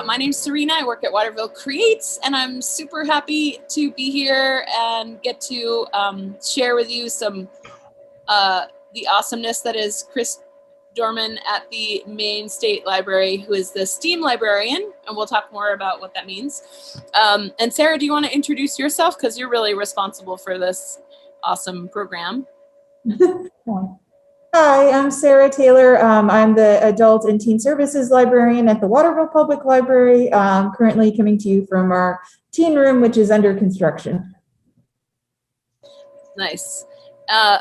My name's Serena. I work at Waterville Creates, and I'm super happy to be here and get to share with you some the awesomeness that is Chris Dorman at the Maine State Library, who is the STEAM librarian, and we'll talk more about what that means. And Sarah, do you want to introduce yourself? Because you're really responsible for this awesome program. Hi, I'm Sarah Taylor. I'm the Adult and Teen Services Librarian at the Waterville Public Library, currently coming to you from our teen room, which is under construction. Nice.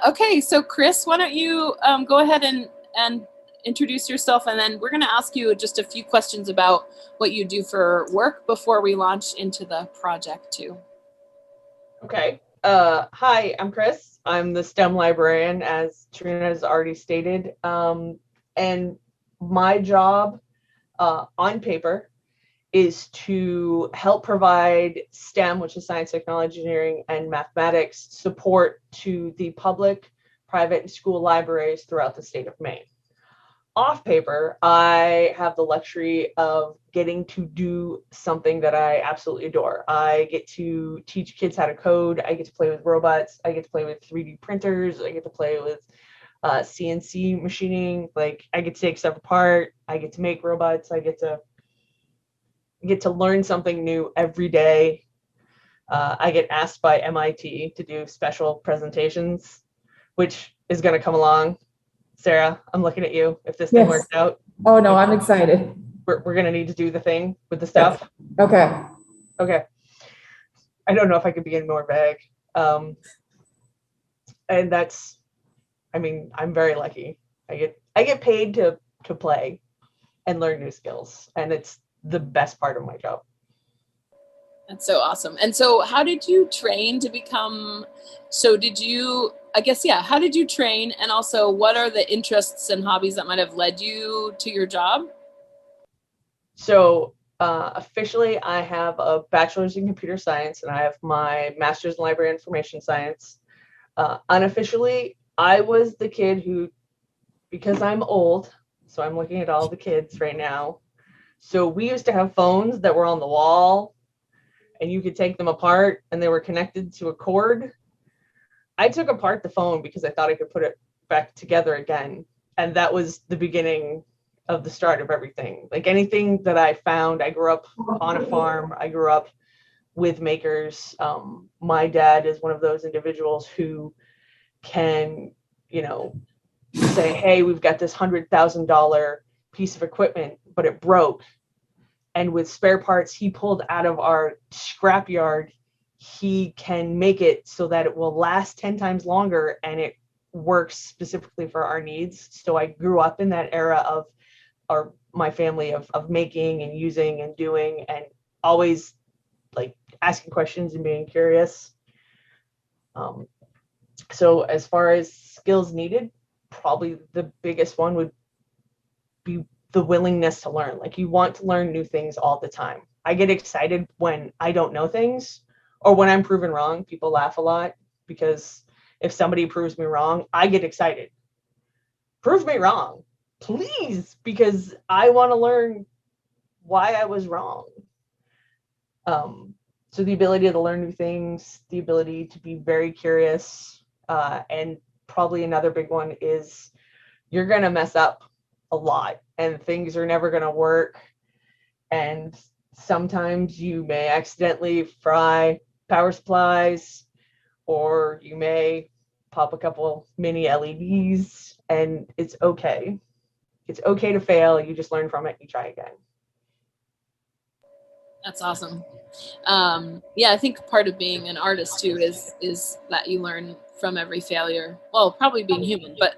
Okay, so Chris, why don't you go ahead and introduce yourself, and then we're going to ask you just a few questions about what you do for work before we launch into the project too. Okay. Hi, I'm Chris. I'm the STEM librarian, as Trina has already stated. And my job on paper is to help provide STEM, which is science, technology, engineering, and mathematics, support to the public, private, and school libraries throughout the state of Maine. Off paper, I have the luxury of getting to do something that I absolutely adore. I get to teach kids how to code. I get to play with robots. I get to play with 3D printers. I get to play with CNC machining. Like, I get to take stuff apart. I get to make robots. I get to learn something new every day. I get asked by MIT to do special presentations, which is going to come along. Sarah, I'm looking at you. If this thing works out. Oh no, I'm excited. We're going to need to do the thing with the stuff. Yes. Okay. I don't know if I could be any more vague. And that's, I mean, I'm very lucky. I get paid to play and learn new skills, and it's the best part of my job. That's so awesome. And so how did you train to become, how did you train? And also, what are the interests and hobbies that might have led you to your job? So officially, I have a bachelor's in computer science, and I have my master's in library information science. Unofficially, I was the kid who, because I'm old, so I'm looking at all the kids right now. So we used to have phones that were on the wall, and you could take them apart, and they were connected to a cord. I took apart the phone because I thought I could put it back together again. And that was the beginning of the start of everything. Like, anything that I found, I grew up on a farm. I grew up with makers. My dad is one of those individuals who can, say, hey, we've got this $100,000 piece of equipment, but it broke. And with spare parts he pulled out of our scrapyard, he can make it so that it will last 10 times longer, and it works specifically for our needs. So I grew up in that era of my family of making and using and doing, and always like asking questions and being curious. So as far as skills needed, probably the biggest one would be the willingness to learn. Like, you want to learn new things all the time. I get excited when I don't know things, or when I'm proven wrong. People laugh a lot because if somebody proves me wrong, I get excited. Prove me wrong, please, because I want to learn why I was wrong. So the ability to learn new things, the ability to be very curious, and probably another big one is you're going to mess up a lot, and things are never going to work. And sometimes you may accidentally fry power supplies, or you may pop a couple mini LEDs, and it's okay. It's okay to fail. You just learn from it. You try again. That's awesome. Yeah, I think part of being an artist too is that you learn from every failure. Well, probably being human, but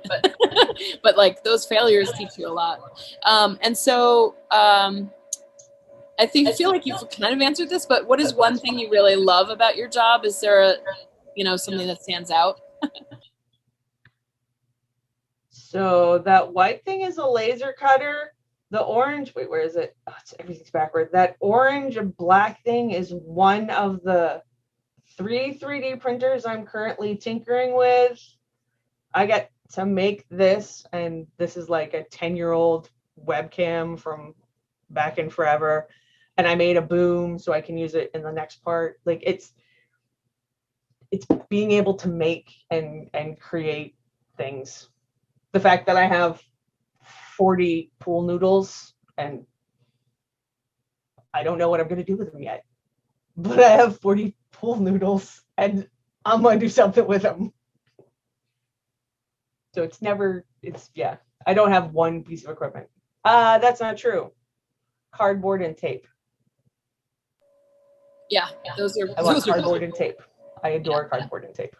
but like, those failures teach you a lot. And so I feel like you've kind of answered this, but what is one thing you really love about your job? Is there something that stands out? So that white thing is a laser cutter. The orange, wait, where is it? Oh, everything's backward. That orange and black thing is one of the 3 3D printers I'm currently tinkering with. I got to make this, and this is like a 10-year-old webcam from back in forever. And I made a boom so I can use it in the next part. Like it's being able to make and create things. The fact that I have 40 pool noodles and I don't know what I'm going to do with them yet, but I have 40 pool noodles and I'm going to do something with them. So yeah, I don't have one piece of equipment. That's not true. Cardboard and tape. Yeah, I want cardboard and tape. I adore cardboard and tape.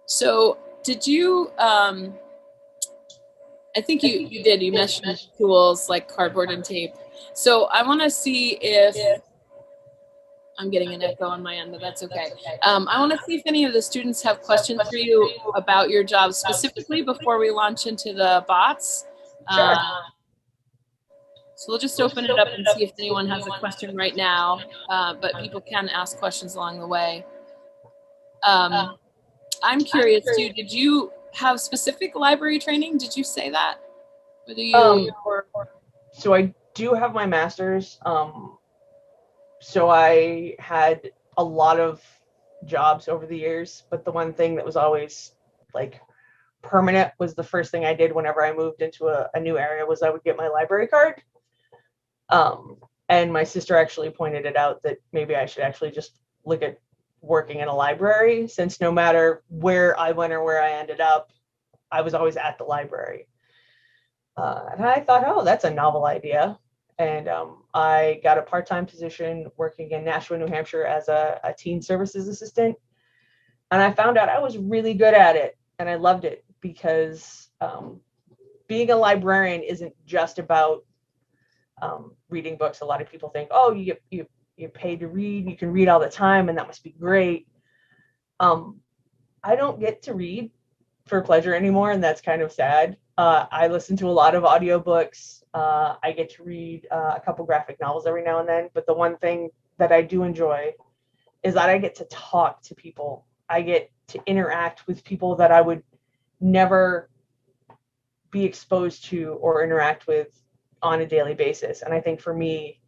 So did you, I think you did, you mentioned tools like cardboard and tape. So I want to see if, I'm getting an echo on my end, but that's okay. I want to see if any of the students have questions for you about your job specifically before we launch into the bots. Sure. So we'll just open it up and see if anyone has a question right now, but people can ask questions along the way. I'm curious too, did you have specific library training? Did you say that? Whether you So I do have my master's. So I had a lot of jobs over the years, but the one thing that was always like permanent was the first thing I did whenever I moved into a new area was I would get my library card. And my sister actually pointed it out that maybe I should actually just look at working in a library, since no matter where I went or where I ended up, I was always at the library. And I thought, oh, that's a novel idea. And I got a part-time position working in Nashua, New Hampshire as a teen services assistant. And I found out I was really good at it. And I loved it because being a librarian isn't just about reading books. A lot of people think, oh, you paid to read, you can read all the time, and that must be great. I don't get to read for pleasure anymore, and that's kind of sad. I listen to a lot of audiobooks. I get to read a couple graphic novels every now and then, but the one thing that I do enjoy is that I get to talk to people. I get to interact with people that I would never be exposed to or interact with on a daily basis. And I think for me,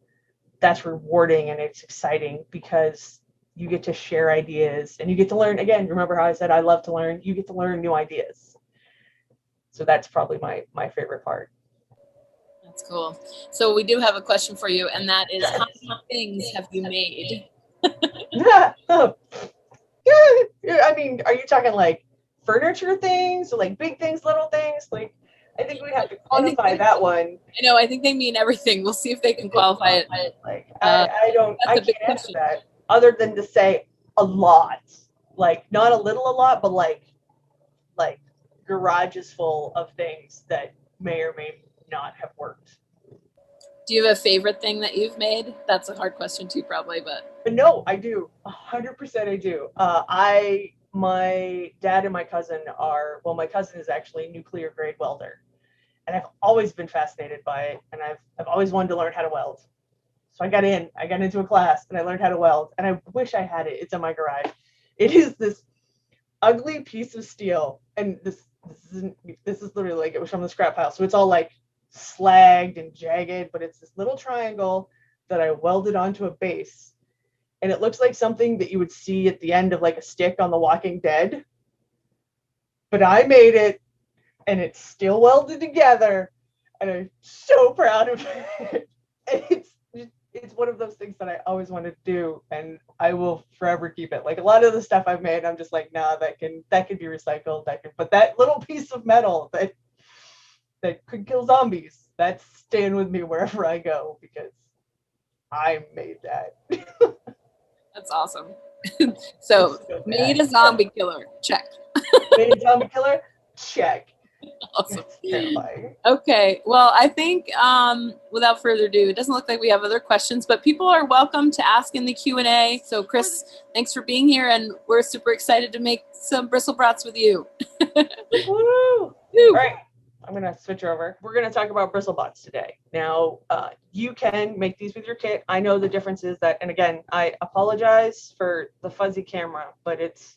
that's rewarding and it's exciting because you get to share ideas and you get to learn. Again, remember how I said I love to learn? You get to learn new ideas. So that's probably my favorite part. That's cool. So we do have a question for you, and that is, how many things have you made? I mean, are you talking like furniture things or like big things, little things? Like, I think we'd have to quantify that one. I know, I think they mean everything. We'll see if they can qualify it. Like, I can't answer that other than to say a lot. Like, not a little a lot, but like garages full of things that may or may not have worked. Do you have a favorite thing that you've made? That's a hard question too, probably, but no, I do. 100% I do. My dad and my cousin are, well, my cousin is actually a nuclear grade welder. And I've always been fascinated by it. And I've always wanted to learn how to weld. So I got into a class and I learned how to weld. And I wish I had it. It's in my garage. It is this ugly piece of steel. And this is literally like, it was from the scrap pile. So it's all like slagged and jagged, but it's this little triangle that I welded onto a base. And it looks like something that you would see at the end of like a stick on The Walking Dead. But I made it and it's still welded together. And I'm so proud of it. It's one of those things that I always wanted to do, and I will forever keep it. Like a lot of the stuff I've made, I'm just like, nah, that can be recycled. But that little piece of metal that could kill zombies, that's staying with me wherever I go because I made that. That's awesome. So made a zombie killer, check. Made a zombie killer, check. Awesome. Terrifying. Okay, well, I think without further ado, it doesn't look like we have other questions, but people are welcome to ask in the Q&A. So Chris, thanks for being here, and we're super excited to make some Bristlebots with you. Woo! All right, I'm going to switch over. We're going to talk about Bristlebots today. Now, you can make these with your kit. I know the difference is that, and again, I apologize for the fuzzy camera, but it's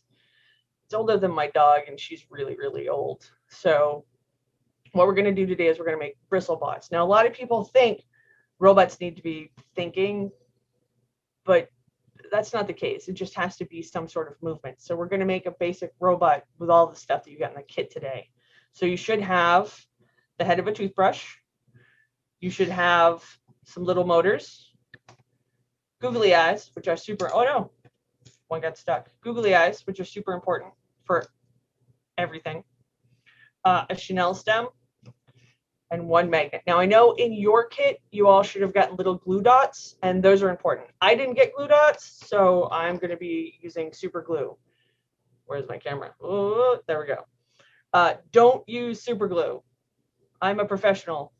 older than my dog, and she's really, really old. So what we're going to do today is we're going to make Bristlebots. Now, a lot of people think robots need to be thinking, but that's not the case. It just has to be some sort of movement. So we're going to make a basic robot with all the stuff that you got in the kit today. So you should have the head of a toothbrush. You should have some little motors, googly eyes, which are super, oh no, one got stuck. Googly eyes, which are super important for everything. A Chanel stem, and one magnet. Now I know in your kit, you all should have gotten little glue dots, and those are important. I didn't get glue dots, so I'm going to be using super glue. Where's my camera? Oh, there we go. Don't use super glue. I'm a professional,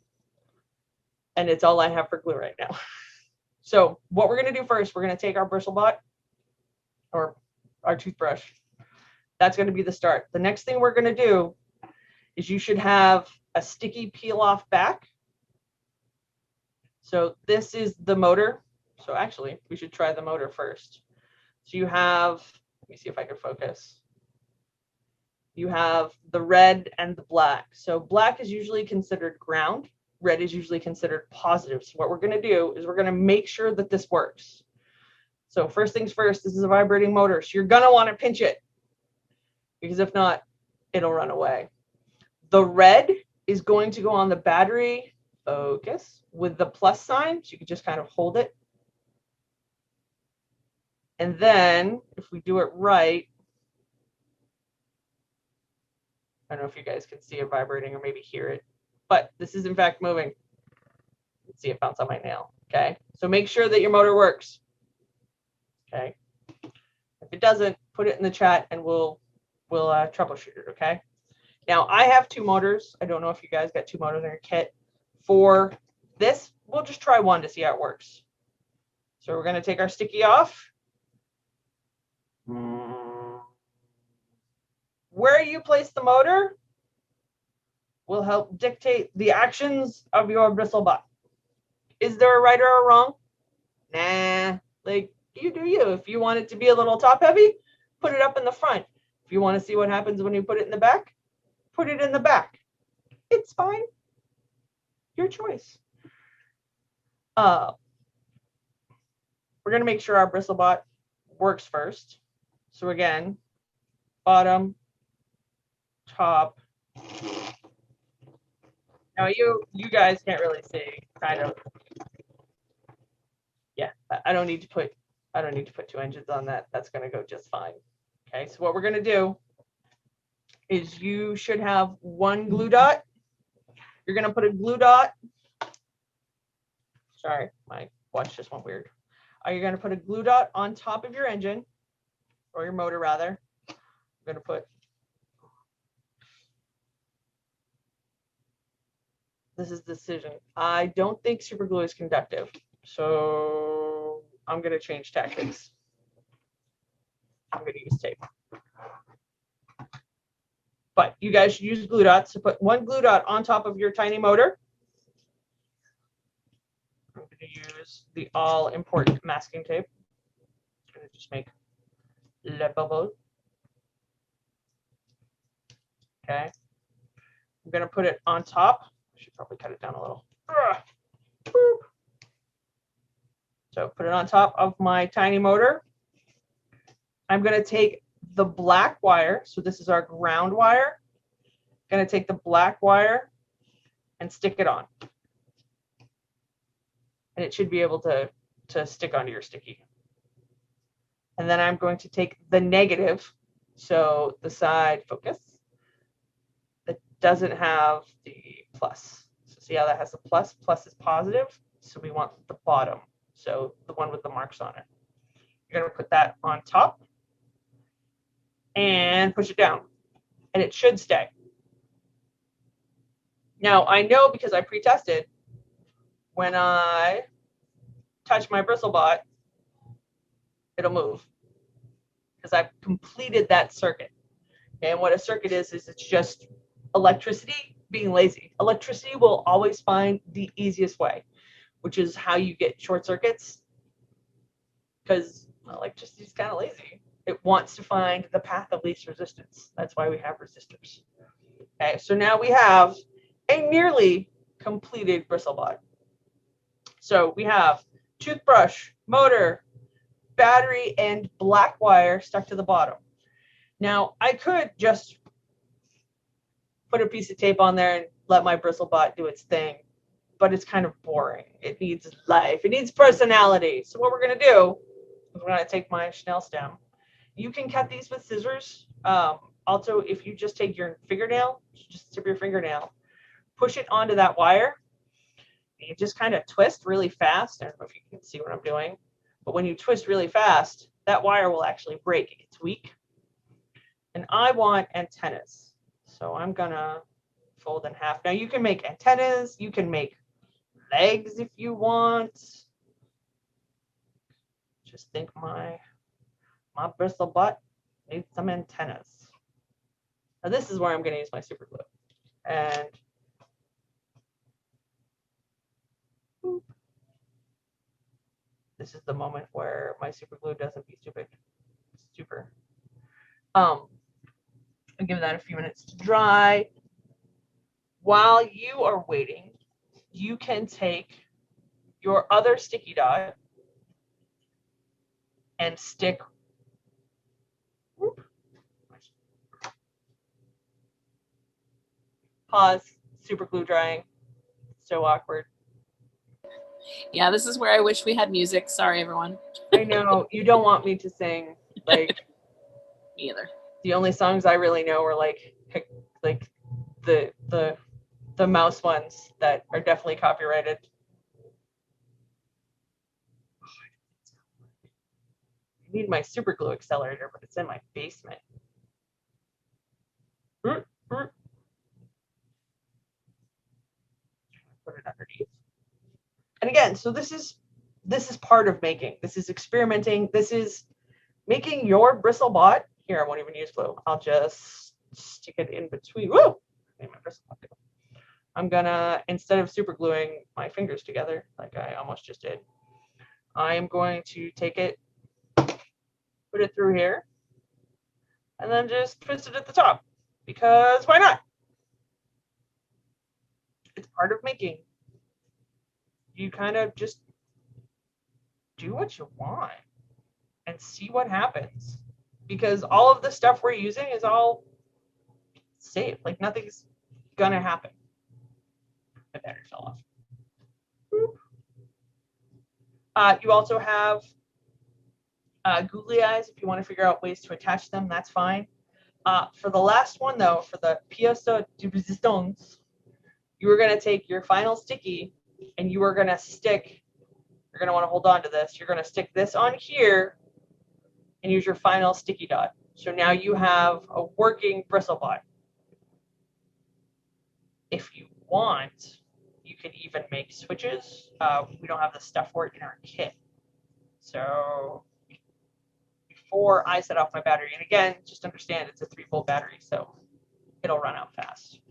and it's all I have for glue right now. So what we're going to do first, we're going to take our Bristlebot, or our toothbrush. That's going to be the start. The next thing we're going to do is you should have a sticky peel off back. So this is the motor. So actually, we should try the motor first. So you have, let me see if I can focus. You have the red and the black. So black is usually considered ground. Red is usually considered positive. So what we're going to do is we're going to make sure that this works. So first things first, this is a vibrating motor. So you're going to want to pinch it, because if not, it'll run away. The red is going to go on the battery, focus, with the plus sign. So you can just kind of hold it. And then if we do it right, I don't know if you guys can see it vibrating or maybe hear it, but this is in fact moving. Let's see it bounce on my nail. Okay. So make sure that your motor works. Okay. If it doesn't, put it in the chat and we'll troubleshoot it. Okay. Now I have two motors. I don't know if you guys got two motors in your kit. For this, we'll just try one to see how it works. So we're going to take our sticky off. Where you place the motor will help dictate the actions of your Bristlebot. Is there a right or a wrong? Nah, like you do you. If you want it to be a little top heavy, put it up in the front. If you want to see what happens when you put it in the back, put it in the back. It's fine. Your choice. We're going to make sure our Bristlebot works first. So again, bottom, top. Now you guys can't really see, kind of. Yeah, I don't need to put two engines on that. That's going to go just fine. Okay, so what we're going to do is you should have one glue dot. You're going to put a glue dot. Sorry, my watch just went weird. You're going to put a glue dot on top of your engine, or your motor rather. I'm going to put, this is the decision. I don't think super glue is conductive, so I'm going to change tactics. I'm going to use tape. But you guys should use glue dots. So put one glue dot on top of your tiny motor. I'm going to use the all-important masking tape. I'm going to just make le bubble. Okay. I'm going to put it on top. I should probably cut it down a little. Boop. So put it on top of my tiny motor. I'm going to take the black wire. So this is our ground wire. I'm going to take the black wire and stick it on. And it should be able to stick onto your sticky. And then I'm going to take the negative, so the side, focus, that doesn't have the plus. So see how that has the plus? Plus is positive, so we want the bottom, so the one with the marks on it. You're going to put that on top and push it down, and it should stay. Now, I know because I pre-tested, when I touch my Bristlebot, it'll move because I've completed that circuit. Okay, and what a circuit is it's just electricity being lazy. Electricity will always find the easiest way, which is how you get short circuits, because electricity is kind of lazy. It wants to find the path of least resistance. That's why we have resistors. Okay, so now we have a nearly completed Bristlebot. So we have toothbrush, motor, battery, and black wire stuck to the bottom. Now, I could just put a piece of tape on there and let my Bristlebot do its thing, but it's kind of boring. It needs life. It needs personality. So what we're going to do is we're going to take my Schnell stem. You can cut these with scissors. Also, if you just take your fingernail, just tip your fingernail, push it onto that wire, and you just kind of twist really fast. I don't know if you can see what I'm doing, but when you twist really fast, that wire will actually break. It's weak. And I want antennas. So I'm going to fold in half. Now you can make antennas. You can make legs if you want. Just think my Bristlebot needs some antennas. Now this is where I'm going to use my super glue. And this is the moment where my super glue doesn't be stupid. Super. I'll give that a few minutes to dry. While you are waiting, you can take your other sticky dot and stick. Pause. Super glue drying. So awkward. Yeah, this is where I wish we had music. Sorry, everyone. I know you don't want me to sing. Like Me either. the only songs I really know are like the mouse ones that are definitely copyrighted. I need my super glue accelerator, but it's in my basement. Put it underneath. And again, so this is part of making. This is experimenting. This is making your Bristlebot. Here, I won't even use glue. I'll just stick it in between. Woo! Made my Bristlebot glue. I'm gonna, instead of super gluing my fingers together, like I almost just did, I am going to take it, put it through here, and then just twist it at the top. Because why not? It's part of making. You kind of just do what you want and see what happens. Because all of the stuff we're using is all safe. Like nothing's gonna happen. My battery fell off. You also have googly eyes. If you want to figure out ways to attach them, that's fine. For the last one though, for the pièce de résistance, you are going to take your final sticky and you are going to stick, you're going to want to hold on to this. You're going to stick this on here and use your final sticky dot. So now you have a working Bristlebot. If you want, you can even make switches. We don't have the stuff for it in our kit. So before I set off my battery, and again, just understand it's a 3-volt battery, so it'll run out fast.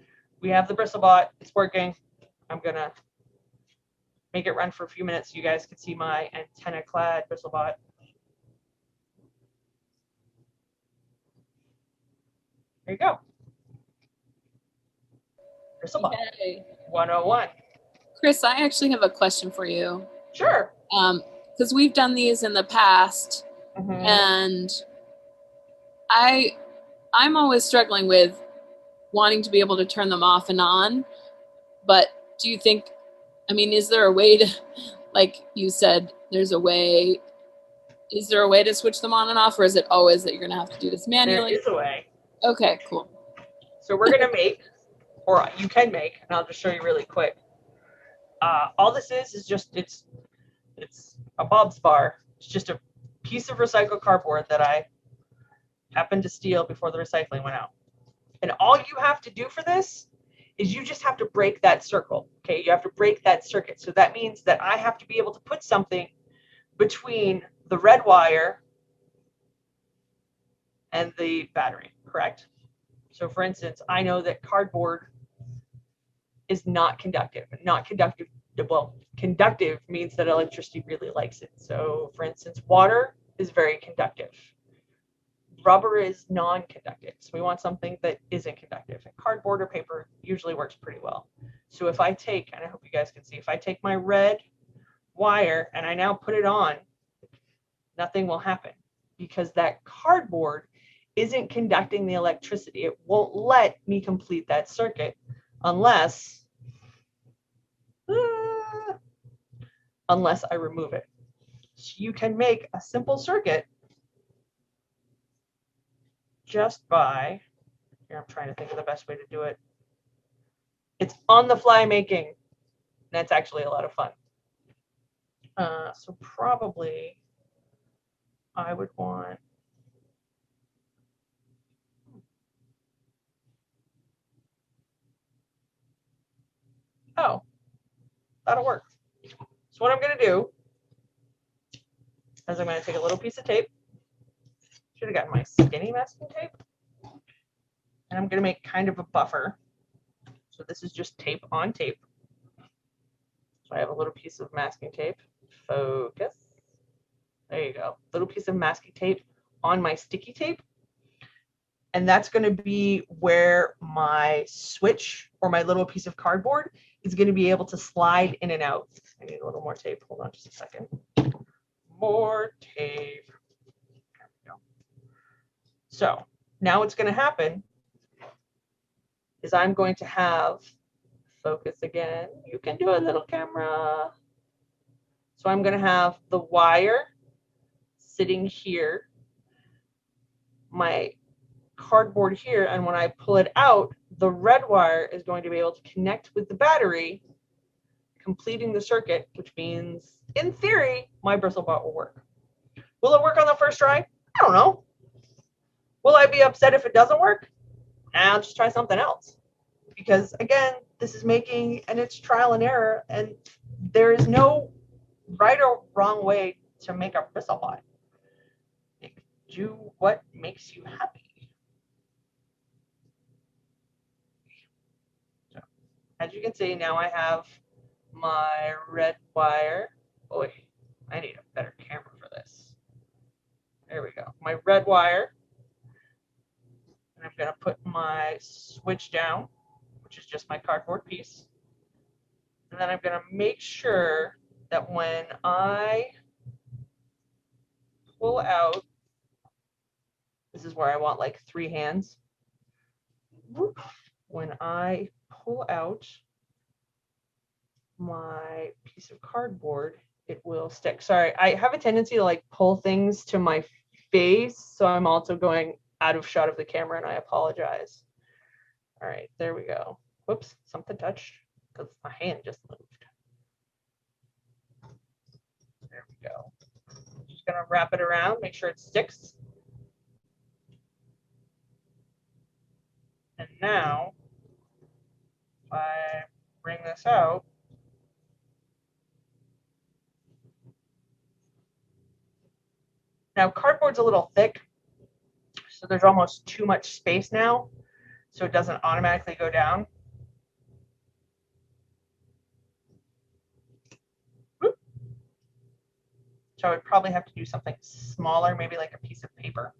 We have the Bristlebot. It's working. I'm going to make it run for a few minutes so you guys can see my antenna-clad Bristlebot. There you go. Bristlebot. Yay. 101. Chris, I actually have a question for you. Sure. Because we've done these in the past, and I'm always struggling with wanting to be able to turn them off and on. But do you think, I mean, is there a way to, like you said, is there a way to switch them on and off, or is it always that you're going to have to do this manually? There is a way. Okay, cool. So we're going to make, or you can make, and I'll just show you really quick. All this is just, it's a Bob's bar. It's just a piece of recycled cardboard that I happened to steal before the recycling went out. And all you have to do for this is you just have to break that circle. Okay, you have to break that circuit. So that means that I have to be able to put something between the red wire and the battery, correct? So for instance, I know that cardboard is not conductive. Conductive means that electricity really likes it. So for instance, water is very conductive. rubber is non-conductive, so we want something that isn't conductive. And cardboard or paper usually works pretty well. So if I take, and I hope you guys can see, if I take my red wire and I now put it on, nothing will happen because that cardboard isn't conducting the electricity. It won't let me complete that circuit unless I remove it. So you can make a simple circuit just by, here I'm trying to think of the best way to do it. It's on the fly making. That's actually a lot of fun. So probably I would want, oh, that'll work. So what I'm going to do is I'm going to take a little piece of tape. Should have gotten my skinny masking tape. And I'm going to make kind of a buffer. So this is just tape on tape. So I have a little piece of masking tape. Focus. There you go. Little piece of masking tape on my sticky tape. And that's going to be where my switch or my little piece of cardboard is going to be able to slide in and out. I need a little more tape. Hold on just a second. More tape. There we go. So now what's going to happen is I'm going to have, focus again. You can do a little camera. So I'm going to have the wire sitting here, my cardboard here, and when I pull it out, the red wire is going to be able to connect with the battery, completing the circuit, which means, in theory, my Bristlebot will work. Will it work on the first try? I don't know. Will I be upset if it doesn't work? I'll just try something else. Because, again, this is making, and it's trial and error, and there is no right or wrong way to make a Bristlebot. Do what makes you happy. So, as you can see, now I have my red wire. Boy, I need a better camera for this. There we go. My red wire. And I'm going to put my switch down, which is just my cardboard piece. And then I'm going to make sure that when I pull out, this is where I want like 3 hands. When I pull out my piece of cardboard, it will stick. Sorry, I have a tendency to like pull things to my face, so I'm also going out of shot of the camera, and I apologize. All right, there we go. Whoops, something touched because my hand just moved. There we go. Just gonna wrap it around, make sure it sticks. And now, if I bring this out, now cardboard's a little thick, so there's almost too much space now, so it doesn't automatically go down. So I would probably have to do something smaller, maybe like a piece of paper.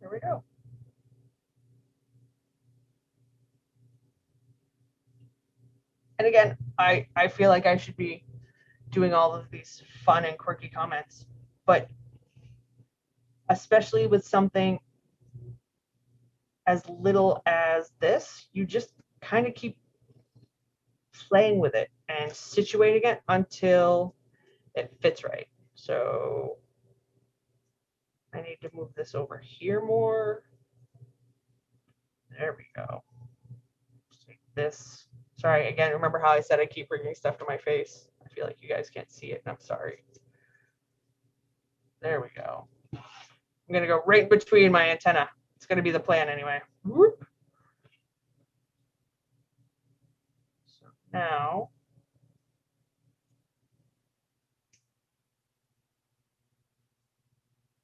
There we go. And again, I feel like I should be doing all of these fun and quirky comments, but especially with something as little as this, you just kind of keep playing with it and situating it until it fits right. So I need to move this over here more. There we go. Just take this. Sorry, again, remember how I said I keep bringing stuff to my face? I feel like you guys can't see it, and I'm sorry. There we go. I'm going to go right between my antenna. It's going to be the plan anyway. Whoop. So now,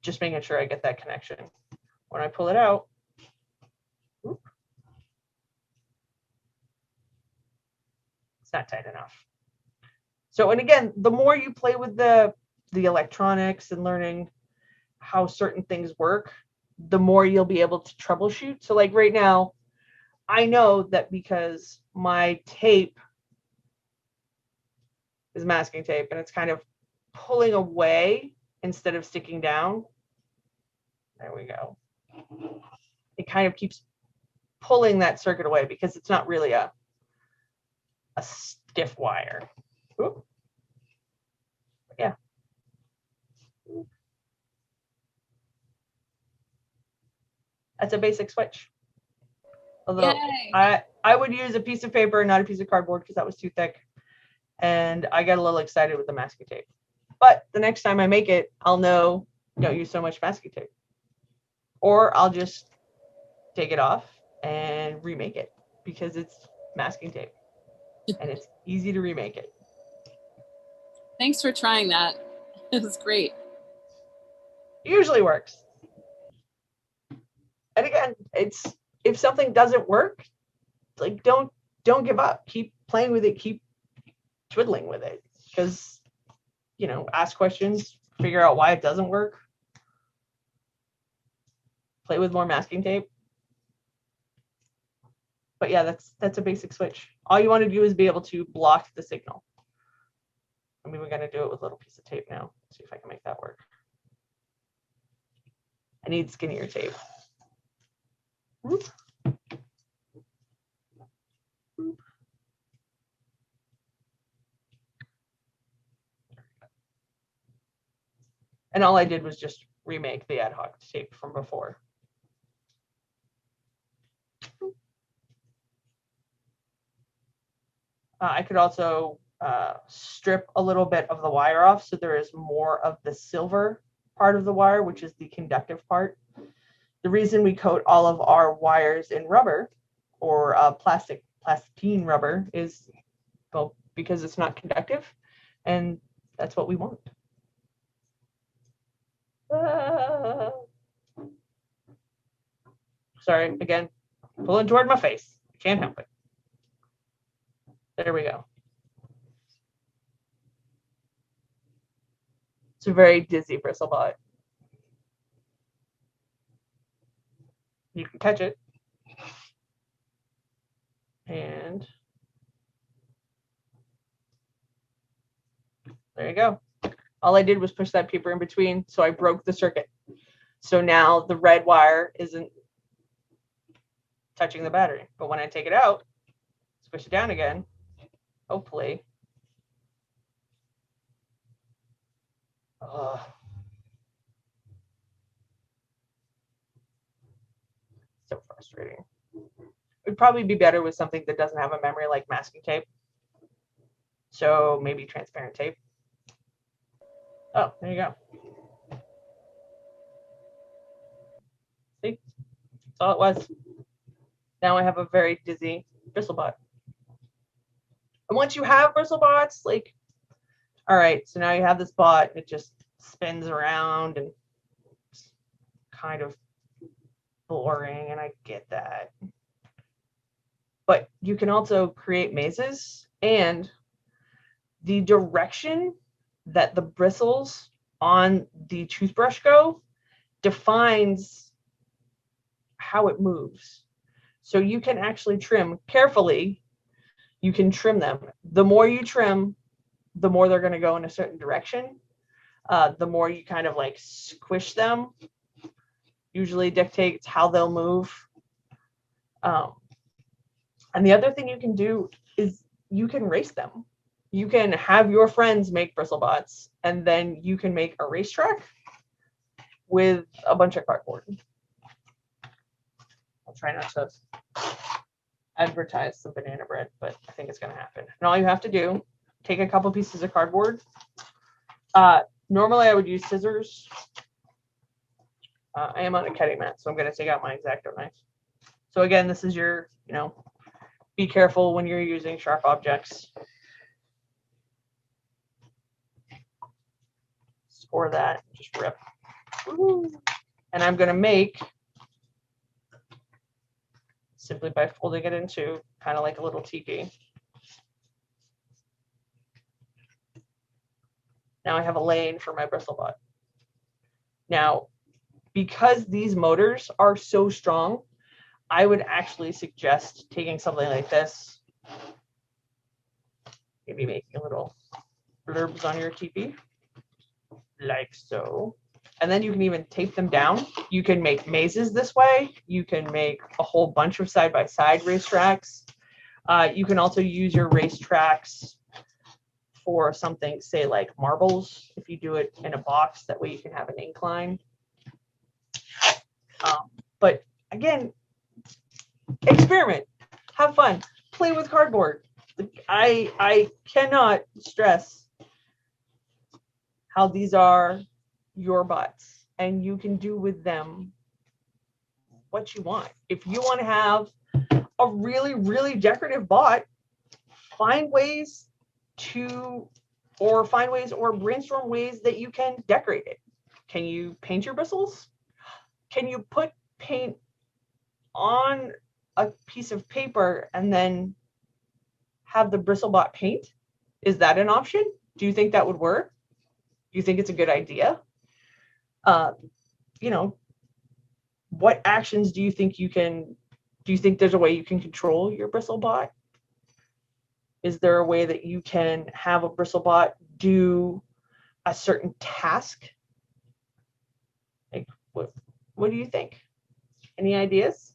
just making sure I get that connection. When I pull it out, whoop, It's not tight enough. So, and again, the more you play with the electronics and learning how certain things work, the more you'll be able to troubleshoot. So like right now, I know that because my tape is masking tape and it's kind of pulling away instead of sticking down. There we go. It kind of keeps pulling that circuit away because it's not really a stiff wire. Ooh. Yeah. That's a basic switch. Although I would use a piece of paper, not a piece of cardboard, because that was too thick. And I got a little excited with the masking tape. But the next time I make it, I'll know don't use so much masking tape. Or I'll just take it off and remake it because it's masking tape. And it's easy to remake it. Thanks for trying that. It was great. It usually works. And again, it's if something doesn't work, like don't give up. Keep playing with it. Keep twiddling with it. Because, you know, ask questions, figure out why it doesn't work. Play with more masking tape. But yeah, that's a basic switch. All you want to do is be able to block the signal. I mean, we're going to do it with a little piece of tape now. See if I can make that work. I need skinnier tape. Whoop. Whoop. And all I did was just remake the ad hoc tape from before. I could also strip a little bit of the wire off so there is more of the silver part of the wire, which is the conductive part. The reason we coat all of our wires in rubber or plastine rubber is, well, because it's not conductive, and that's what we want. Sorry, again, pulling toward my face. I can't help it. There we go. It's a very dizzy bristlebot. You can catch it. And there you go. All I did was push that paper in between, so I broke the circuit. So now the red wire isn't touching the battery. But when I take it out, push it down again, hopefully. So frustrating. It'd probably be better with something that doesn't have a memory like masking tape. So maybe transparent tape. Oh, there you go. See? That's all it was. Now I have a very dizzy bristlebot. And once you have bristlebots, like, all right, so now you have this bot, it just spins around and it's kind of boring, and I get that. But you can also create mazes, and the direction that the bristles on the toothbrush go defines how it moves. So you can actually trim carefully. You can trim them. The more you trim, the more they're going to go in a certain direction. The more you kind of like squish them, usually dictates how they'll move. And the other thing you can do is you can race them. You can have your friends make bristlebots, and then you can make a racetrack with a bunch of cardboard. I'll try not to advertise some banana bread, but I think it's going to happen. And all you have to do, take a couple pieces of cardboard. Normally I would use scissors. I am on a cutting mat, so I'm going to take out my X-Acto knife. So again, this is your, be careful when you're using sharp objects. Score that, just rip. Woo. And I'm going to make, simply by folding it into kind of like a little teepee. Now I have a lane for my Bristlebot. Now, because these motors are so strong, I would actually suggest taking something like this, maybe making a little blurbs on your teepee, like so. And then you can even tape them down. You can make mazes this way. You can make a whole bunch of side-by-side racetracks. You can also use your racetracks for something, say like marbles, if you do it in a box. That way you can have an incline. But again, experiment, have fun, play with cardboard. I cannot stress how these are your bots, and you can do with them what you want. If you want to have a really, really decorative bot, find ways or brainstorm ways that you can decorate it. Can you paint your bristles? Can you put paint on a piece of paper and then have the Bristlebot paint? Is that an option? Do you think that would work? Do you think it's a good idea? You know, what actions do you think there's a way you can control your Bristlebot? Is there a way that you can have a Bristlebot do a certain task? Like, what do you think? Any ideas?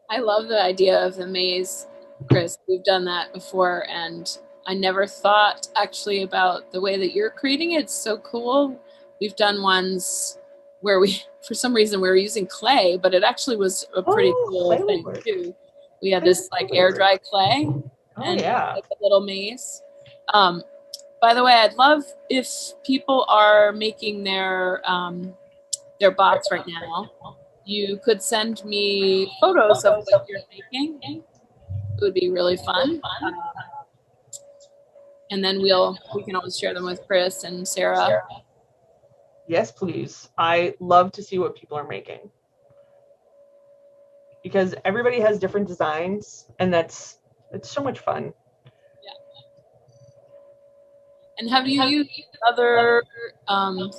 I love the idea of the maze, Chris. We've done that before, and I never thought actually about the way that you're creating it. It's so cool. We've done ones where for some reason we were using clay, but it actually was a pretty cool thing too. We had this like air dry clay and like a little maze. By the way, I'd love if people are making their bots right now. You could send me photos of what you're making. It would be really fun. And then we can always share them with Chris and Sarah. Yes, please. I love to see what people are making, because everybody has different designs, and it's so much fun. Yeah. And have you used other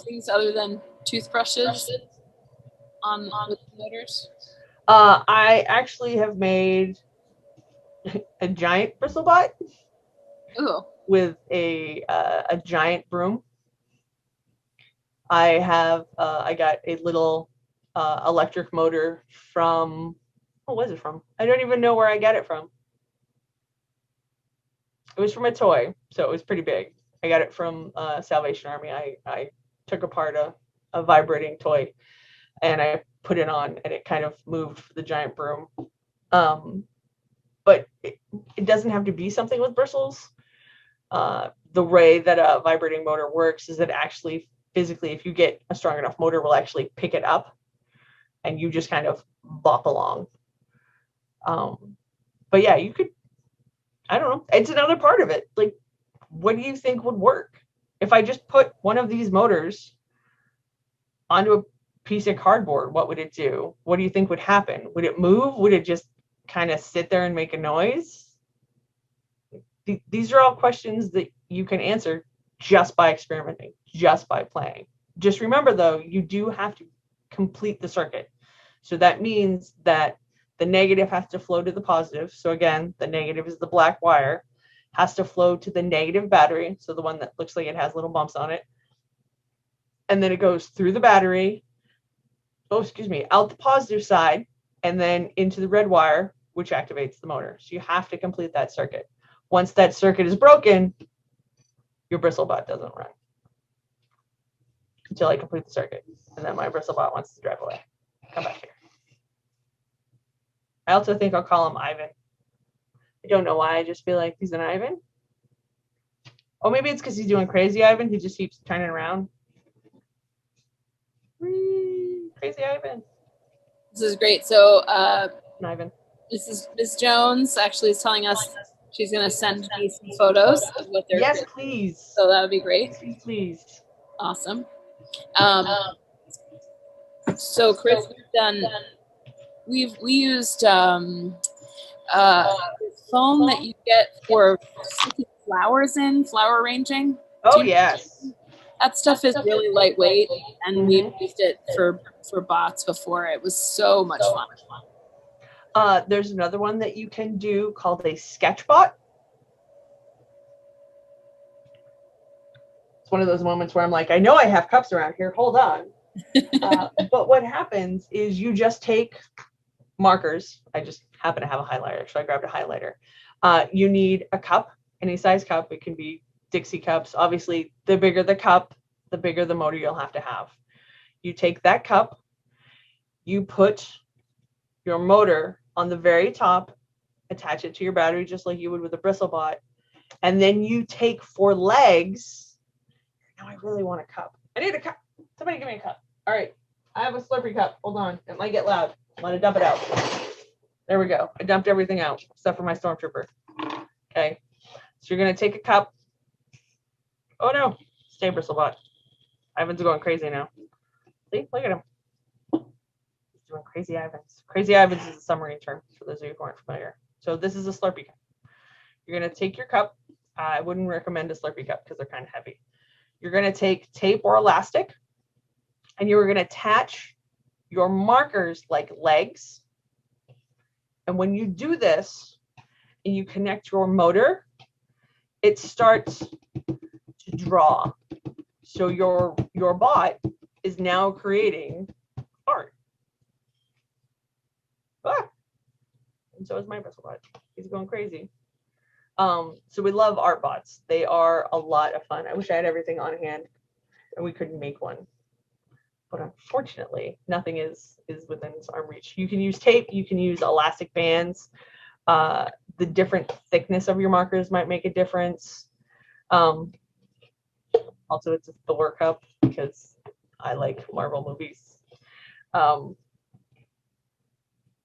things other than toothbrushes with motors? I actually have made a giant Bristlebot. Ooh. With a giant broom. I got a little electric motor from, what was it from? I don't even know where I got it from. It was from a toy, so it was pretty big. I got it from Salvation Army. I took apart a vibrating toy and I put it on, and it kind of moved the giant broom. But it doesn't have to be something with bristles. The way that a vibrating motor works is that actually physically, if you get a strong enough motor, will actually pick it up and you just kind of bop along. But yeah, you could, I don't know, it's another part of it. Like, what do you think would work? If I just put one of these motors onto a piece of cardboard, what would it do? What do you think would happen? Would it move? Would it just kind of sit there and make a noise? These are all questions that you can answer just by experimenting, just by playing. Just remember, though, you do have to complete the circuit. So that means that the negative has to flow to the positive. So again, the negative is the black wire, has to flow to the negative battery. So the one that looks like it has little bumps on it. And then it goes through the battery, out the positive side, and then into the red wire, which activates the motor. So you have to complete that circuit. Once that circuit is broken, your Bristlebot doesn't run until I complete the circuit. And then my Bristlebot wants to drive away. Come back here. I also think I'll call him Ivan. I don't know why. I just feel like he's an Ivan. Oh, maybe it's because he's doing crazy Ivan. He just keeps turning around. Whee, crazy Ivan. This is great. So Ivan. Ms. Jones actually is telling us she's going to send me some photos of what they're Yes, doing. please. So that would be great. Please. Awesome. So Chris, we used foam that you get for sticking flowers in, flower arranging. Oh, yes. That stuff is really lightweight, and we've used it for bots before. It was so much fun. There's another one that you can do called a sketch bot. It's one of those moments where I'm like, I know I have cups around here. Hold on. But what happens is you just take markers. I just happen to have a highlighter, so I grabbed a highlighter. You need a cup, any size cup. It can be Dixie cups. Obviously, the bigger the cup, the bigger the motor you'll have to have. You take that cup, you put your motor on the very top, attach it to your battery just like you would with a Bristlebot, and then you take 4 legs. Now I really want a cup. I need a cup. Somebody give me a cup. All right, I have a Slurpee cup. Hold on, it might get loud. I'm gonna dump it out. There we go. I dumped everything out except for my Stormtrooper. Okay, so you're gonna take a cup. Oh no, stay Bristlebot. Ivan's going crazy now. See, look at him. He's doing crazy Ivans. Crazy Ivans is a submarine term for those of you who aren't familiar. So this is a Slurpee cup. You're gonna take your cup. I wouldn't recommend a Slurpee cup because they're kind of heavy. You're gonna take tape or elastic, and you're gonna attach your markers like legs. And when you do this and you connect your motor, it starts to draw. So your bot is now creating art. And so is my Bristlebot. He's going crazy. So we love art bots. They are a lot of fun. I wish I had everything on hand and we couldn't make one. But unfortunately, nothing is within arm reach. You can use tape, you can use elastic bands. The different thickness of your markers might make a difference. Also, it's a Thor cup because I like Marvel movies.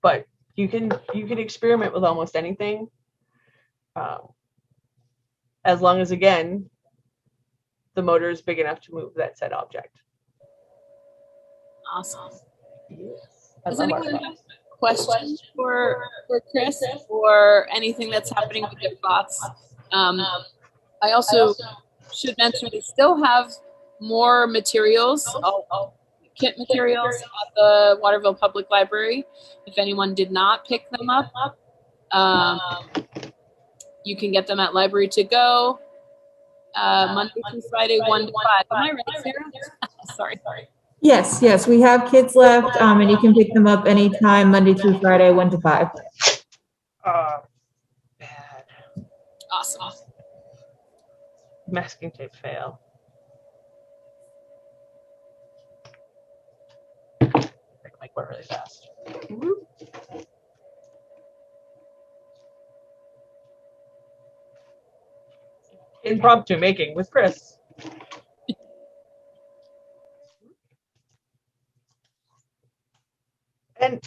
But you can experiment with almost anything, as long as, again, the motor is big enough to move that said object. Awesome. Yes. Does anyone have questions for Chris or anything that's happening with their bots? I also should mention we still have more materials, kit materials at the Waterville Public Library. If anyone did not pick them up, you can get them at Library to Go, Monday through Friday, 1 to 5. Am I right, Sarah? Sorry. Yes, we have kids left, and you can pick them up anytime, Monday through Friday, 1 to 5. Bad. Awesome. Masking tape fail. Make my go really fast. Impromptu making with Chris. And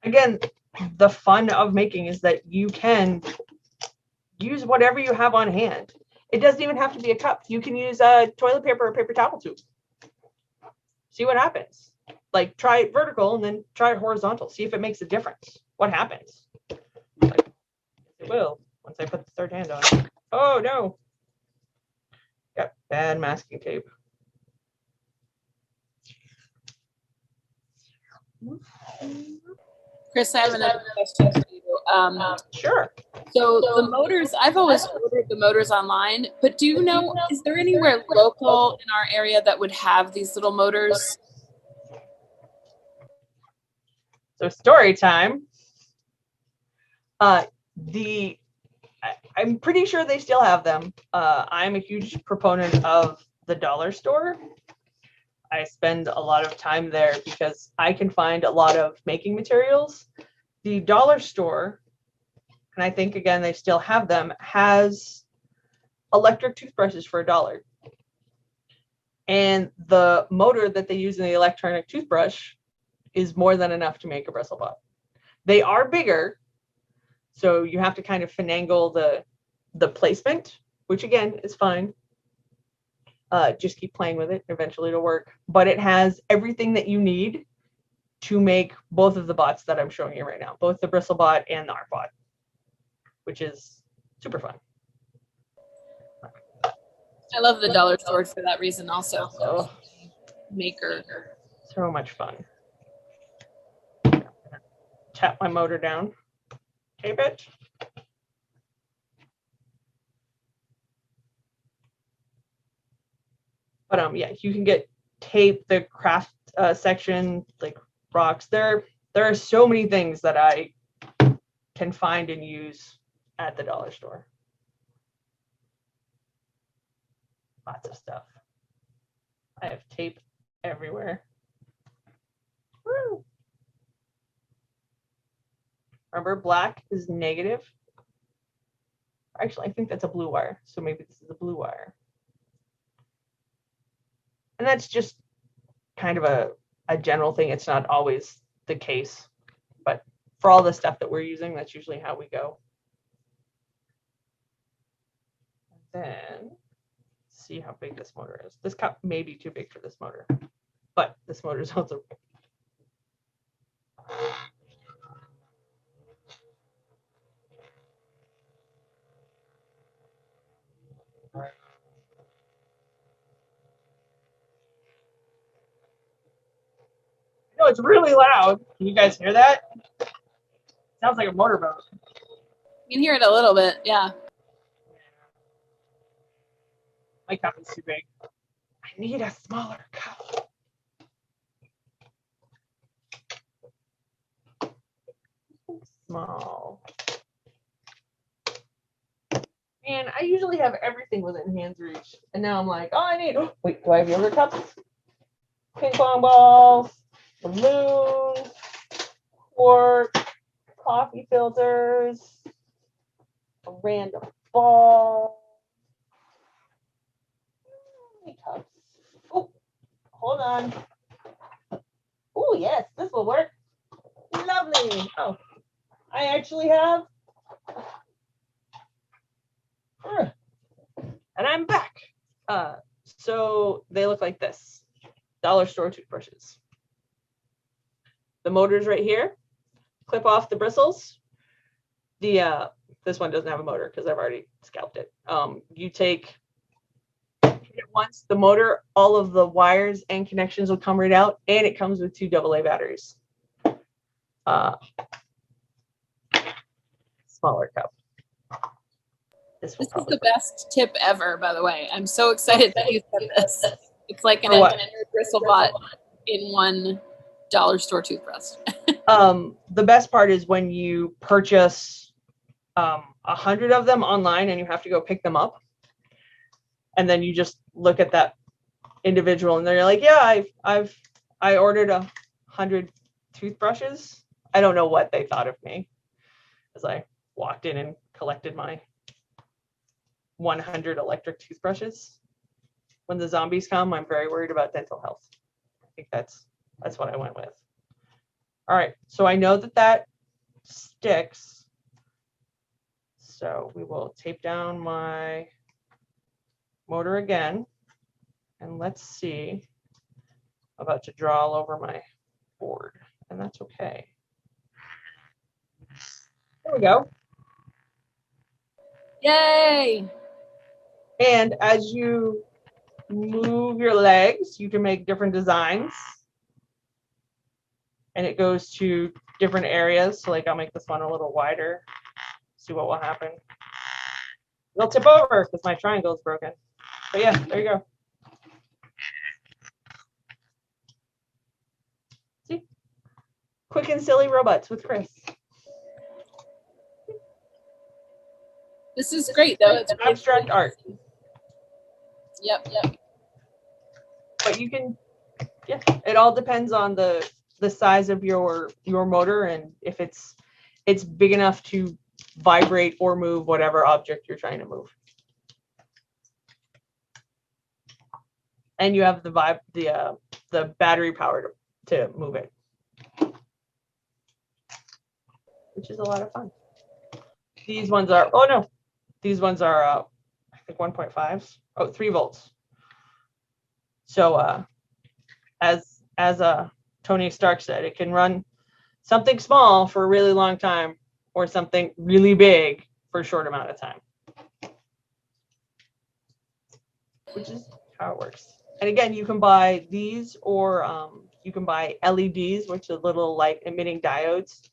again, the fun of making is that you can use whatever you have on hand. It doesn't even have to be a cup. You can use a toilet paper or paper towel tube. See what happens. Like, try it vertical and then try it horizontal. See if it makes a difference. What happens? Like, it will once I put the third hand on. Oh no. Got bad masking tape. Chris, I have another question for you. Sure. So the motors, I've always ordered the motors online, but do you know, is there anywhere local in our area that would have these little motors? So story time. I'm pretty sure they still have them. I'm a huge proponent of the dollar store. I spend a lot of time there because I can find a lot of making materials. The dollar store, and I think, again, they still have them, has electric toothbrushes for $1. And the motor that they use in the electronic toothbrush is more than enough to make a Bristlebot. They are bigger, so you have to kind of finagle the placement, which, again, is fine. Just keep playing with it. Eventually it'll work. But it has everything that you need to make both of the bots that I'm showing you right now, both the Bristlebot and the ArtBot, which is super fun. I love the dollar store for that reason also. Oh, Maker. so much fun. Tap my motor down. Tape it. But yeah, you can get tape, the craft section, like rocks. There are so many things that I can find and use at the dollar store. Lots of stuff. I have tape everywhere. Woo. Remember, black is negative. Actually, I think that's a blue wire. So maybe this is a blue wire. And that's just kind of a general thing. It's not always the case. But for all the stuff that we're using, that's usually how we go. Then see how big this motor is. This cup may be too big for this motor, but this motor is also big. No, it's really loud. Can you guys hear that? Sounds like a motorboat. You can hear it a little bit, yeah. My cup is too big. I need a smaller cup. Small. And I usually have everything within hand's reach. And now I'm like, oh, I need, wait, do I have yogurt cups? Ping pong balls, balloons, quartz, coffee filters, a random ball. Cups. Oh, hold on. Oh, yes, this will work. Lovely. Oh, I actually have. And I'm back. So they look like this. Dollar store toothbrushes. The motor's right here. Clip off the bristles. The this one doesn't have a motor because I've already scalped it. You take it once, the motor, all of the wires and connections will come right out, and it comes with 2 AA batteries. Smaller cup. This is the best tip ever, by the way. I'm so excited that you said this. It's like an Bristlebot in one dollar store toothbrush. The best part is when you purchase 100 of them online and you have to go pick them up. And then you just look at that individual and they're like, yeah, I ordered 100 toothbrushes. I don't know what they thought of me as I walked in and collected my 100 electric toothbrushes. When the zombies come, I'm very worried about dental health. I think that's what I went with. All right, so I know that sticks. So we will tape down my motor again, and let's see. I'm about to draw all over my board, and that's okay. There we go. Yay! And as you move your legs, you can make different designs. And it goes to different areas. So like I'll make this one a little wider. See what will happen. It'll tip over because my triangle is broken. But yeah, there you go. See? Quick and silly robots with Chris. This is great though. It's abstract art. Yep. But you can, yeah, it all depends on the size of your motor and if it's big enough to vibrate or move whatever object you're trying to move. And you have the battery power to move it, which is a lot of fun. These ones are, oh no, these ones are I think 1.5s. Oh, 3 volts. So as Tony Stark said, it can run something small for a really long time or something really big for a short amount of time. which is how it works. And again, you can buy these, or you can buy LEDs, which are little light emitting diodes.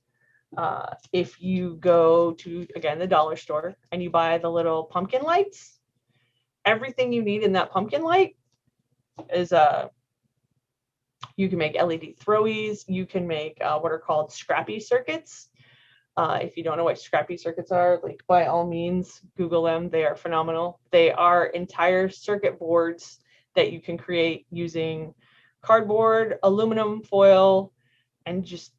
If you go to, again, the dollar store and you buy the little pumpkin lights, everything you need in that pumpkin light is you can make LED throwies. You can make what are called scrappy circuits. If you don't know what scrappy circuits are, like, by all means, Google them. They are phenomenal. They are entire circuit boards that you can create using cardboard, aluminum foil, and just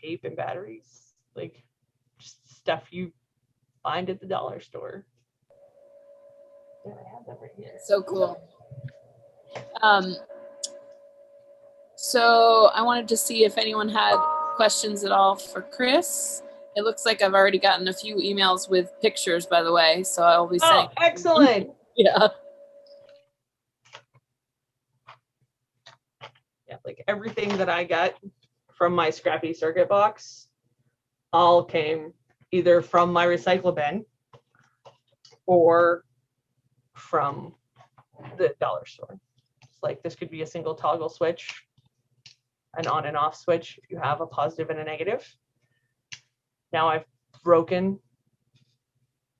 tape and batteries, like just stuff you find at the dollar store. Yeah, I have that right here. So cool. So I wanted to see if anyone had questions at all for Chris. It looks like I've already gotten a few emails with pictures, by the way, so I'll be saying. Oh, excellent. Yeah. Yeah, like everything that I got from my scrappy circuit box all came either from my recycle bin or from the dollar store. It's like, this could be a single toggle switch, an on and off switch if you have a positive and a negative. Now I've broken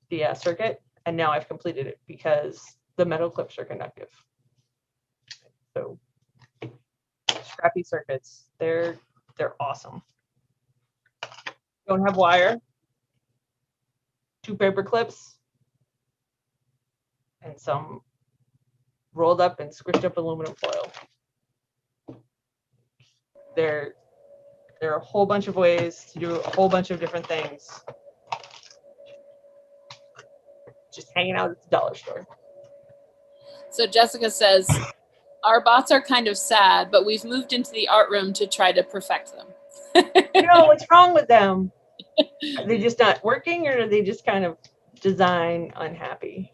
the circuit, and now I've completed it because the metal clips are conductive. So scrappy circuits, they're awesome. Don't have wire, 2 paper clips, and some rolled up and squished up aluminum foil. There are a whole bunch of ways to do a whole bunch of different things. Just hanging out at the dollar store. So Jessica says, our bots are kind of sad, but we've moved into the art room to try to perfect them. No, what's wrong with them? Are they just not working, or are they just kind of design unhappy?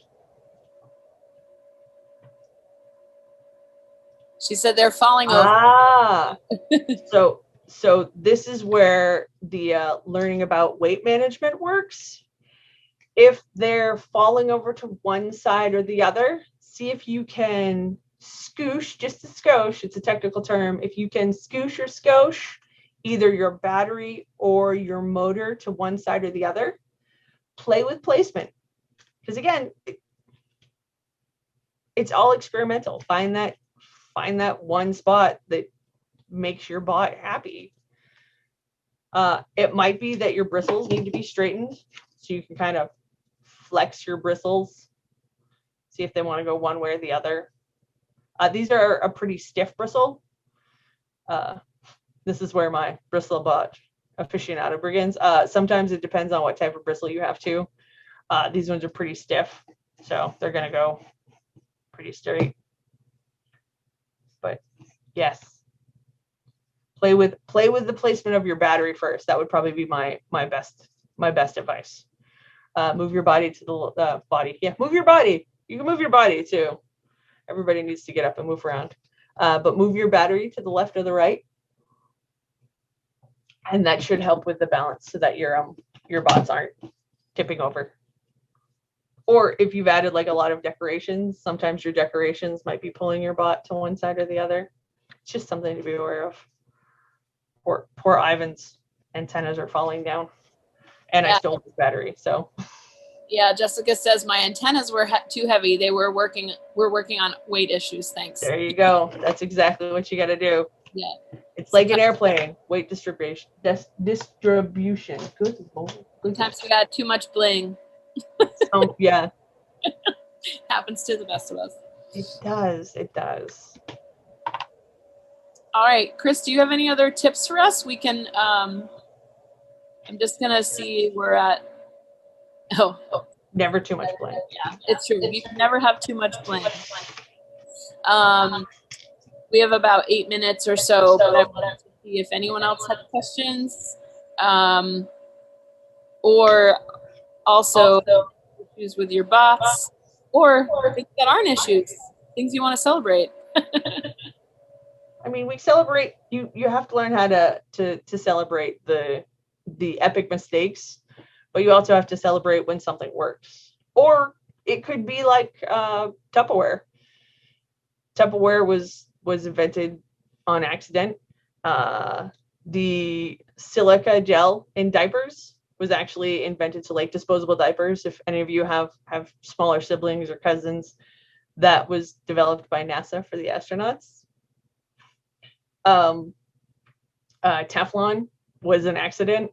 She said they're falling over. Ah, so this is where the learning about weight management works. If they're falling over to one side or the other, see if you can scoosh, just a skosh, it's a technical term. If you can scoosh or skosh either your battery or your motor to one side or the other, play with placement. Because again, it's all experimental. Find that one spot that makes your bot happy. It might be that your bristles need to be straightened, so you can kind of flex your bristles, see if they want to go one way or the other. These are a pretty stiff bristle. This is where my Bristlebot aficionado begins. Sometimes it depends on what type of bristle you have too. These ones are pretty stiff, so they're gonna go pretty straight. But yes, play with the placement of your battery first. That would probably be my best advice. Move your body to the body. Yeah, move your body. You can move your body too. Everybody needs to get up and move around. But move your battery to the left or the right. And that should help with the balance so that your bots aren't tipping over. Or if you've added like a lot of decorations, sometimes your decorations might be pulling your bot to one side or the other. It's just something to be aware of. Poor Ivan's antennas are falling down. And yeah. I stole his battery, so. Yeah, Jessica says my antennas were too heavy. We're working on weight issues. Thanks. There you go. That's exactly what you got to do. Yeah. It's like an airplane. Weight distribution. Distribution. Good. Sometimes we got too much bling. Yeah. Happens to the best of us. It does. It does. All right, Chris, do you have any other tips for us? We can. I'm just gonna see we're at. Oh, never too much bling. Yeah, it's true. You can never have too much bling. We have about 8 minutes or so, but I wanted to see if anyone else had questions, or also issues with your bots, or things that aren't issues, things you want to celebrate. I mean, we celebrate. You have to learn how to celebrate the epic mistakes. But you also have to celebrate when something works, or it could be like Tupperware. Tupperware was invented on accident. The silica gel in diapers was actually invented to like disposable diapers. If any of you have smaller siblings or cousins, that was developed by NASA for the astronauts. Teflon was an accident.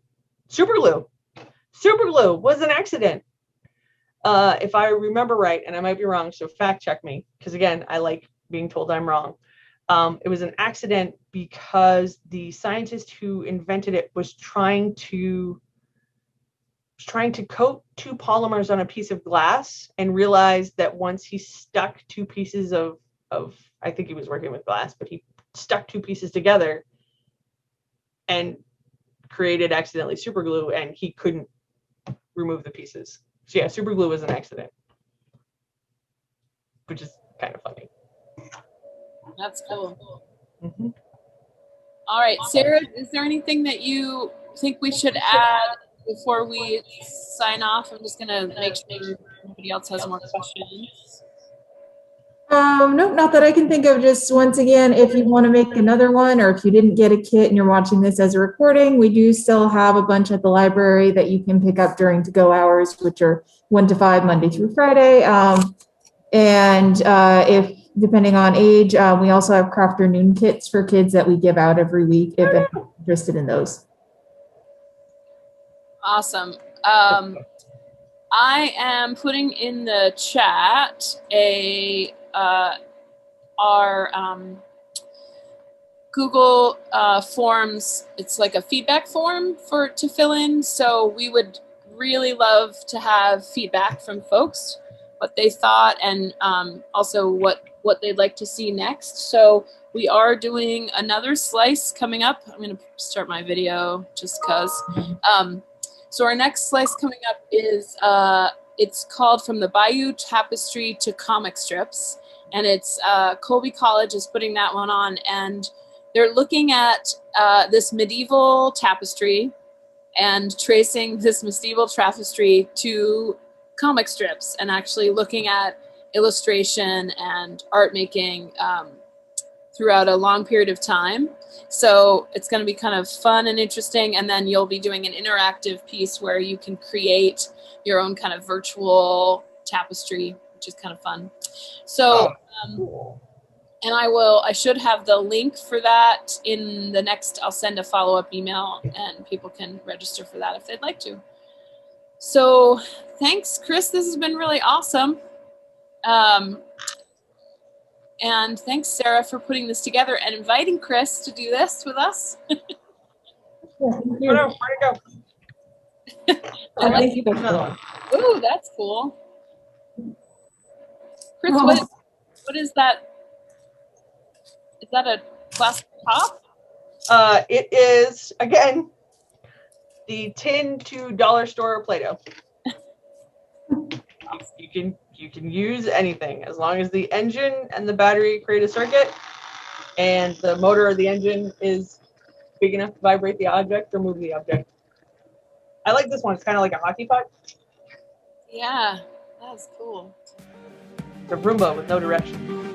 Super glue was an accident. If I remember right, and I might be wrong, so fact check me, because again, I like being told I'm wrong. It was an accident because the scientist who invented it was trying to coat two polymers on a piece of glass and realized that once he stuck two pieces of I think he was working with glass, but he stuck two pieces together and created accidentally super glue, and he couldn't remove the pieces. So yeah, super glue was an accident, which is kind of funny. That's cool. Mm-hmm. All right, Sarah, is there anything that you think we should add before we sign off? I'm just gonna make sure nobody else has more questions. No, not that I can think of. Just once again, if you want to make another one, or if you didn't get a kit and you're watching this as a recording, we do still have a bunch at the library that you can pick up during to-go hours, which are 1 to 5, Monday through Friday. If depending on age, we also have Crafter Noon kits for kids that we give out every week if anyone's interested in those. Awesome. I am putting in the chat our Google Forms. It's like a feedback form to fill in. So we would really love to have feedback from folks, what they thought, and also what they'd like to see next. So we are doing another slice coming up. I'm going to start my video just because. So our next slice coming up is, it's called From the Bayou Tapestry to Comic Strips. And it's Colby College is putting that one on. And they're looking at this medieval tapestry and tracing this medieval tapestry to comic strips and actually looking at illustration and art making throughout a long period of time. So it's going to be kind of fun and interesting. And then you'll be doing an interactive piece where you can create your own kind of virtual tapestry, which is kind of fun. So, and I should have the link for that in the next, I'll send a follow-up email and people can register for that if they'd like to. So thanks, Chris. This has been really awesome. And thanks, Sarah, for putting this together and inviting Chris to do this with us. Where'd it go? Ooh, that's cool. Chris, what is that? Is that a plastic top? It is, again, the tin to dollar store Play-Doh. You can use anything as long as the engine and the battery create a circuit and the motor of the engine is big enough to vibrate the object or move the object. I like this one. It's kind of like a hockey puck. Yeah, that's cool. It's a Roomba with no direction.